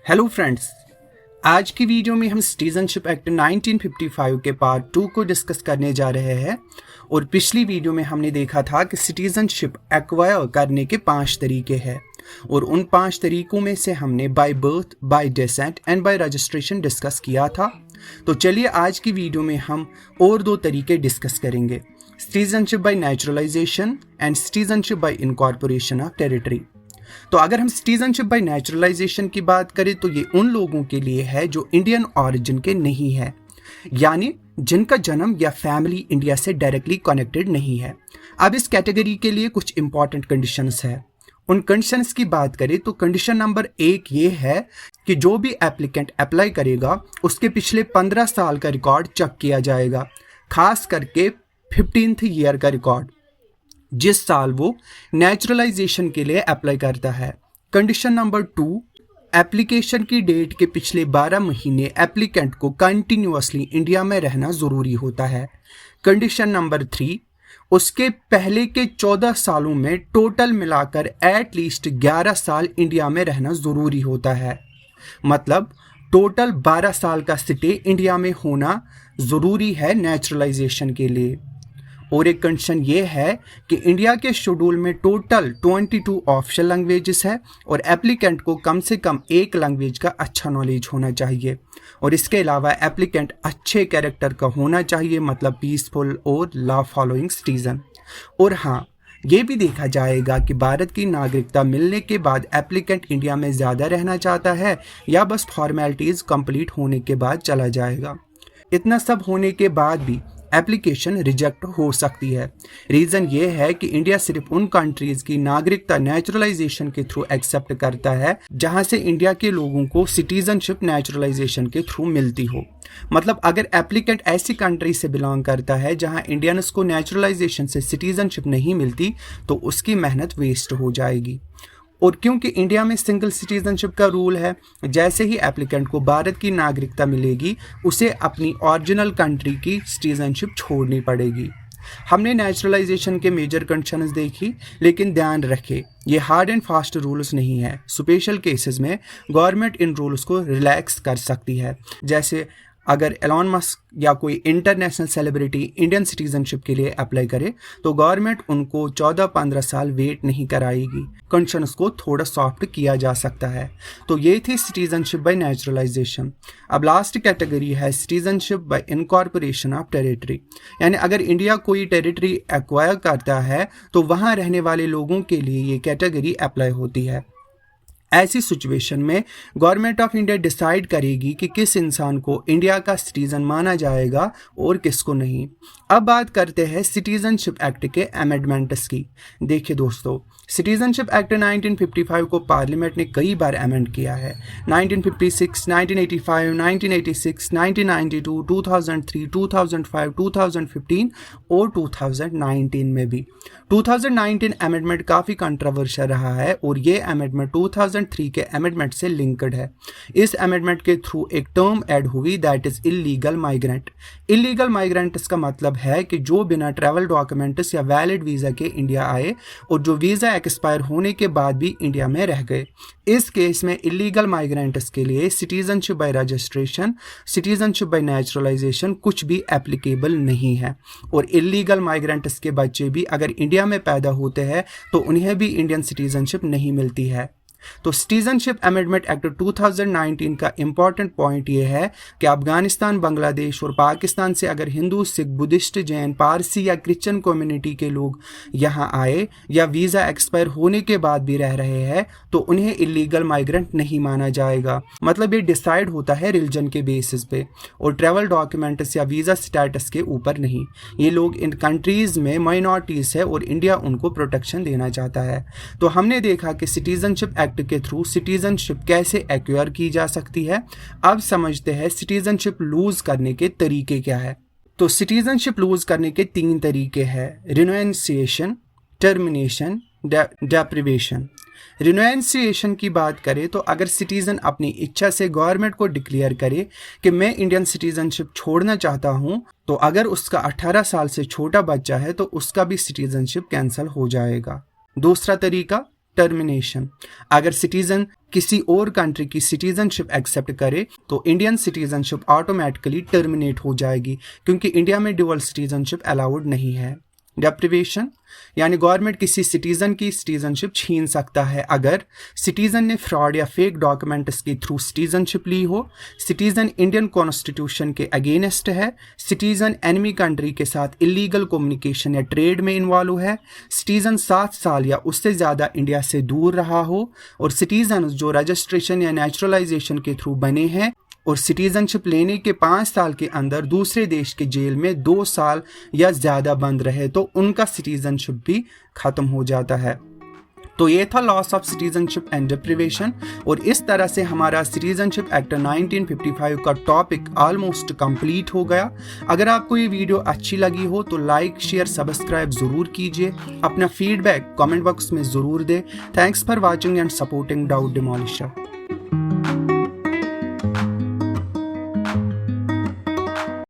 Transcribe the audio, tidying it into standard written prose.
Hello friends, आज की video में हम सिटीजनशिप एक्ट 1955 के पार्ट 2 को डिस्कस करने जा रहे हैं। और पिछली वीडियो में हमने देखा था कि सिटीजनशिप एक्वायर करने के 5 तरीके हैं और उन 5 तरीकों में से हमने by birth, bye decent and bye registration discuss किया था। तो चलिए आज की वीडियो में हम और 2 तरीके डिस्कस करेंगे, citizenship by naturalisation and citizenship by incorporation of territory. तो अगर हम सिटीजनशिप बाय नेचुरलाइजेशन की बात करें तो ये उन लोगों के लिए है जो इंडियन ऑरिजिन के नहीं है, यानी जिनका जन्म या फैमिली इंडिया से डायरेक्टली कनेक्टेड नहीं है। अब इस कैटेगरी के लिए कुछ इंपॉर्टेंट कंडीशंस है। उन कंडीशंस की बात करें तो कंडीशन नंबर 1 ये है कि जो भी एप्लीकेंट अप्लाई करेगा उसके पिछले 15 साल का रिकॉर्ड चेक किया जाएगा, खास करके 15th ईयर का रिकॉर्ड, जिस साल वो नेचुरलाइजेशन के लिए अप्लाई करता है। कंडीशन नंबर 2, एप्लीकेशन की डेट के पिछले 12 महीने एप्लीकेंट को कंटिन्यूअसली इंडिया में रहना ज़रूरी होता है। कंडीशन नंबर 3, उसके पहले के 14 सालों में टोटल मिलाकर एटलीस्ट 11 साल इंडिया में रहना ज़रूरी होता है। मतलब टोटल 12 साल का स्टे इंडिया में होना ज़रूरी है नेचुरलाइजेशन के लिए। और एक कंडीशन ये है कि इंडिया के शेड्यूल में टोटल 22 ऑफिशियल लैंग्वेजेस है और एप्लीकेंट को कम से कम एक लैंग्वेज का अच्छा नॉलेज होना चाहिए। और इसके अलावा एप्लीकेंट अच्छे कैरेक्टर का होना चाहिए, मतलब पीसफुल और लॉ फॉलोइंग सिटीजन। और हाँ, ये भी देखा जाएगा कि भारत की नागरिकता मिलने के बाद एप्लीकेंट इंडिया में ज़्यादा रहना चाहता है या बस फॉर्मेलिटीज़ कंप्लीट होने के बाद चला जाएगा। इतना सब होने के बाद भी एप्लीकेशन रिजेक्ट हो सकती है। रीज़न ये है कि इंडिया सिर्फ उन कंट्रीज़ की नागरिकता नेचुरलाइजेशन के थ्रू एक्सेप्ट करता है जहां से इंडिया के लोगों को सिटीजनशिप नेचुरलाइजेशन के थ्रू मिलती हो। मतलब अगर एप्लीकेंट ऐसी कंट्री से बिलोंग करता है जहां इंडियंस को नेचुरलाइजेशन से सिटीजनशिप नहीं मिलती तो उसकी मेहनत वेस्ट हो जाएगी। और क्योंकि इंडिया में सिंगल सिटीजनशिप का रूल है, जैसे ही एप्लीकेंट को भारत की नागरिकता मिलेगी उसे अपनी ओरिजिनल कंट्री की सिटीजनशिप छोड़नी पड़ेगी। हमने नेचुरलाइजेशन के मेजर कंडीशंस देखी, लेकिन ध्यान रखें ये हार्ड एंड फास्ट रूल्स नहीं है। स्पेशल केसेस में गवर्नमेंट इन रूल्स को रिलैक्स कर सकती है। जैसे अगर एलॉन मस्क या कोई इंटरनेशनल सेलिब्रिटी इंडियन सिटीजनशिप के लिए अप्लाई करे तो गवर्नमेंट उनको 14-15 साल वेट नहीं कराएगी। कंडीशंस को थोड़ा सॉफ्ट किया जा सकता है। तो ये थी सिटीजनशिप बाय नेचुरलाइजेशन। अब लास्ट कैटेगरी है citizenship by incorporation of territory, यानी अगर इंडिया कोई टेरिटरी एक्वायर करता है तो वहाँ रहने वाले लोगों के लिए ये कैटेगरी अप्लाई होती है। ऐसी सिचुएशन में गवर्नमेंट ऑफ इंडिया डिसाइड करेगी कि किस इंसान को इंडिया का सिटीजन माना जाएगा और किसको नहीं। अब बात करते हैं सिटीजनशिप एक्ट के अमेंडमेंट्स की। देखिए दोस्तों, सिटीजनशिप एक्ट 1955 को पार्लियामेंट ने कई बार अमेंड किया है। 1956, 1985, 1986, 1992, 2003, 2005, 2015 और 2019 में भी। 2019 अमेंडमेंट काफ़ी कंट्रोवर्शियल रहा है और ये अमेंडमेंट 2003 के अमेंडमेंट से लिंक्ड है। इस अमेंडमेंट के थ्रू एक टर्म ऐड हुई, that is illegal migrant. Illegal migrants का मतलब है कि जो बिना ट्रैवल डॉक्यूमेंट्स या वैलिड वीज़ा के इंडिया आए और जो वीज़ा एक्सपायर होने के बाद भी इंडिया में रह गए। इस केस में इलीगल माइग्रेंट्स के लिए citizenship by registration, citizenship by naturalisation कुछ भी एप्लीकेबल नहीं है। और इलीगल माइग्रेंट्स के बच्चे भी अगर इंडिया में पैदा होते हैं तो उन्हें भी इंडियन सिटीजनशिप नहीं मिलती है। तो सिटीजनशिप अमेंडमेंट एक्ट 2019 का इम्पॉर्टेंट पॉइंट ये है कि अफगानिस्तान, बांग्लादेश और पाकिस्तान से अगर हिंदू, सिख, बुद्धिस्ट, जैन, पारसी या क्रिश्चियन कम्युनिटी के लोग यहाँ आए या वीज़ा एक्सपायर होने के बाद भी रह रहे हैं तो उन्हें इलीगल माइग्रेंट नहीं माना जाएगा। मतलब ये डिसाइड होता है रिलीजन के बेसिस पे और ट्रैवल डॉक्यूमेंट्स या वीज़ा स्टेटस के ऊपर नहीं। ये लोग इन कंट्रीज़ में माइनॉरिटीज़ है और इंडिया उनको प्रोटेक्शन देना चाहता है। तो हमने देखा कि सिटीजनशिप एक्ट के थ्रू सिटीजनशिप कैसे एक्वायर की जा सकती है। अब समझते हैं सिटीजनशिप लूज करने के तरीके क्या है। तो सिटीजनशिप लूज करने के 3 तरीके हैं, रिनोएंसिएशन, टर्मिनेशन, डेप्रिवेशन। रिनोएंसिएशन की बात करें तो अगर सिटीजन अपनी इच्छा से गवर्नमेंट को डिक्लेयर करे कि मैं इंडियन सिटीजनशिप छोड़ना चाहता हूं, तो अगर उसका 18 साल से छोटा बच्चा है तो उसका भी सिटीजनशिप कैंसिल हो जाएगा। दूसरा तरीका टर्मिनेशन। अगर सिटीजन किसी और कंट्री की सिटीजनशिप एक्सेप्ट करे तो इंडियन सिटीजनशिप ऑटोमेटिकली टर्मिनेट हो जाएगी, क्योंकि इंडिया में ड्यूअल सिटीजनशिप अलाउड नहीं है। डेप्रिवेशन यानी गवर्नमेंट किसी सिटीजन की सिटीजनशिप छीन सकता है अगर सिटीजन ने फ्रॉड या फेक डॉक्यूमेंट्स के थ्रू सिटीजनशिप ली हो, सिटीजन इंडियन कॉन्स्टिट्यूशन के अगेंस्ट है, सिटीजन एनिमी कंट्री के साथ इलीगल कम्युनिकेशन या ट्रेड में इन्वॉल्व है, सिटीजन 7 साल या उससे ज़्यादा इंडिया से दूर रहा हो, और सिटीजन जो रजिस्ट्रेशन या नेचुरलाइजेशन के थ्रू बने हैं और सिटीजनशिप लेने के 5 साल के अंदर दूसरे देश के जेल में 2 साल या ज़्यादा बंद रहे तो उनका सिटीजनशिप भी ख़त्म हो जाता है। तो ये था loss of citizenship and deprivation, और इस तरह से हमारा सिटीजनशिप एक्ट 1955 का टॉपिक ऑलमोस्ट कंप्लीट हो गया। अगर आपको ये वीडियो अच्छी लगी हो तो लाइक शेयर सब्सक्राइब ज़रूर कीजिए, अपना फीडबैक कमेंट बॉक्स में ज़रूर दें। Thanks for watching and supporting doubt डिमोलिशर।